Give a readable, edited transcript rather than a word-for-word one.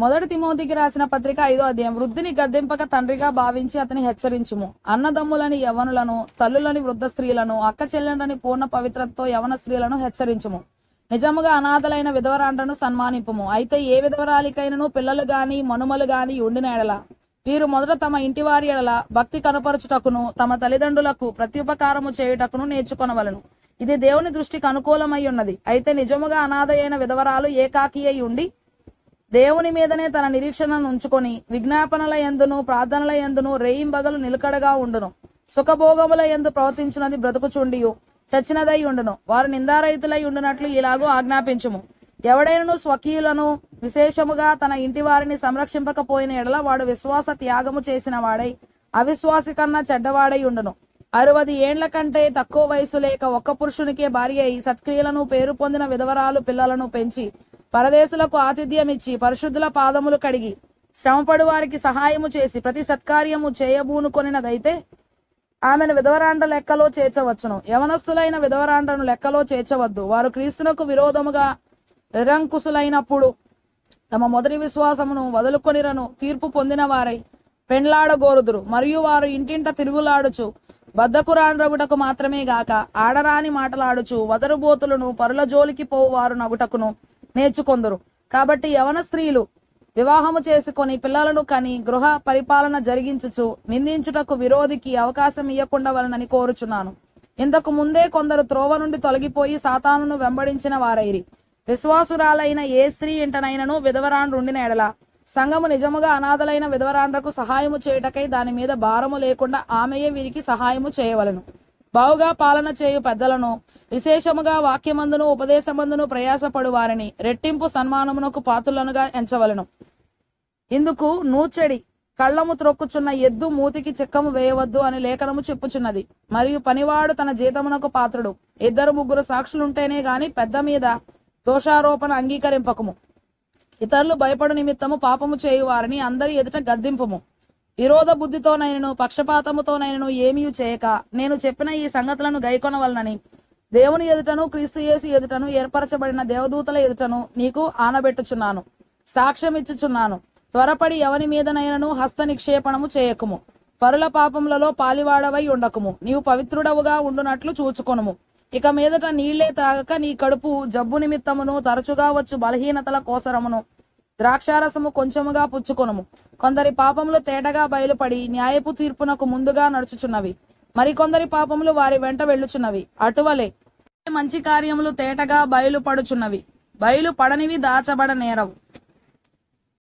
మొదటి తిమోతికి రాసిన పత్రిక 5వ అధ్యాయం. వృద్ధిని గద్దెంపక తండ్రిగా భావించి అతని హెచ్చరించుము. అన్నదమ్ములని యవనులను, తల్లులని వృద్ధ స్త్రీలను, అక్క చెల్లెండ్రని పూర్ణ పవిత్రతతో యవన స్త్రీలను హెచ్చరించుము. నిజముగా అనాథలైన విధవరాండ్రను సన్మానింపుము. అయితే ఏ విధవరాలికైనను పిల్లలు గాని మనుమలు గాని ఉండిన ఎడల వీరు మొదట తమ ఇంటివారి ఎడల భక్తి కనపరచుటకును తమ తల్లిదండ్రులకు ప్రత్యుపకారము చేయుటకును నేర్చుకొనవలను. ఇది దేవుని దృష్టికి అనుకూలమై ఉన్నది. అయితే నిజముగా అనాథ అయిన విధవరాలు ఏకాకి అయి ఉండి దేవుని మీదనే తన నిరీక్షణను ఉంచుకొని విజ్ఞాపనల యందును ప్రార్థనల యందును రేయింబగలు నిలకడగా ఉండును. సుఖభోగముల యందు ప్రవర్తించున్నది బ్రతుకుచుండియు చచ్చినదై ఉండును. వారు నిందారహితులై ఉండునట్లు ఇలాగూ ఆజ్ఞాపించుము. ఎవడైనను స్వకీయులను విశేషముగా తన ఇంటి వారిని సంరక్షింపకపోయిన ఎడల వాడు విశ్వాస త్యాగము చేసిన వాడై అవిశ్వాసి కన్నా చెడ్డవాడై ఉండును. 60 ఏండ్ల కంటే తక్కువ వయసు లేక ఒక్క పురుషునికే భార్య అయి సత్క్రియలను పేరు పొందిన విధవరాలు పిల్లలను పెంచి పరదేశులకు ఆతిథ్యం ఇచ్చి పరిశుద్ధుల పాదములు కడిగి శ్రమపడు వారికి సహాయము చేసి ప్రతి సత్కార్యము చేయబూనుకొనినదైతే ఆమెను విధవరాండ్ర లెక్కలో చేర్చవచ్చును. యవనస్తులైన విధవరాండ్రను లెక్కలో చేర్చవద్దు. వారు క్రీస్తునకు విరోధముగా నిరంకుశులైనప్పుడు తమ మొదటి విశ్వాసమును వదులుకొనిరను తీర్పు పొందిన వారై పెండ్లాడగోరుదురు. మరియు వారు ఇంటింట తిరుగులాడుచు బద్ధకురాండ్రగుటకు మాత్రమే గాక ఆడరాని మాటలాడుచు వదరుబోతులను పరుల జోలికి పోవు వారు నగుటకును నేర్చుకొందురు. కాబట్టి యవన స్త్రీలు వివాహము చేసుకొని పిల్లలను కని గృహ పరిపాలన జరిగించుచు నిందించుటకు విరోధికి అవకాశం ఇయ్యకుండవలనని కోరుచున్నాను. ఇంతకు ముందే కొందరు త్రోవ నుండి తొలగిపోయి సాతానును వెంబడించిన వారైరి. విశ్వాసురాలైన ఏ స్త్రీ ఇంటనైనను విధవరాండ్రుండిన ఎడల సంఘము నిజముగా అనాథలైన విధవరాండ్రకు సహాయము చేయుటకై దాని మీద భారము లేకుండా ఆమెయే వీరికి సహాయము చేయవలను. బావుగా పాలన చేయు పెద్దలను విశేషముగా వాక్యమందును ఉపదేశమందును ప్రయాసపడు వారిని రెట్టింపు సన్మానమునకు పాత్రులనుగా ఎంచవలను. ఇందుకు నూచెడి కళ్ళము త్రొక్కుచున్న ఎద్దు మూతికి చిక్కము వేయవద్దు అని లేఖనము చెప్పుచున్నది. మరియు పనివాడు తన జీతమునకు పాత్రుడు. 2-3 సాక్షులుంటేనే గాని పెద్ద మీద దోషారోపణ అంగీకరింపకము. ఇతరులు భయపడు నిమిత్తము పాపము చేయు వారిని అందరి ఎదుట గద్దింపుము. విరోధ బుద్ధితోనైనను పక్షపాతముతోనైనను ఏమీ చేయక నేను చెప్పిన ఈ సంగతులను గైకొనవలనని దేవుని ఎదుటను క్రీస్తు యేసు ఎదుటను ఏర్పరచబడిన దేవదూతల ఎదుటను నీకు ఆనబెట్టుచున్నాను, సాక్ష్యం ఇచ్చుచున్నాను. త్వరపడి ఎవని మీదనైనను హస్త నిక్షేపణము చేయకుము. పరుల పాపములలో పాలివాడవై ఉండకుము. నీవు పవిత్రుడవుగా ఉండునట్లు చూచుకొనుము. ఇక మీదట నీళ్లే త్రాగక నీ కడుపు జబ్బు నిమిత్తమును తరచుగా వచ్చు బలహీనతల కోసరమును ద్రాక్షారసము కొంచెముగా పుచ్చుకొనుము. కొందరి పాపములు తేటగా బయలుపడి న్యాయపు తీర్పునకు ముందుగా నడుచుచున్నవి. మరికొందరి పాపములు వారి వెంట వెళ్ళుచున్నవి. అటువలే మంచి కార్యములు తేటగా బయలుపడుచున్నవి. బయలుపడనివి దాచబడ నేరవు.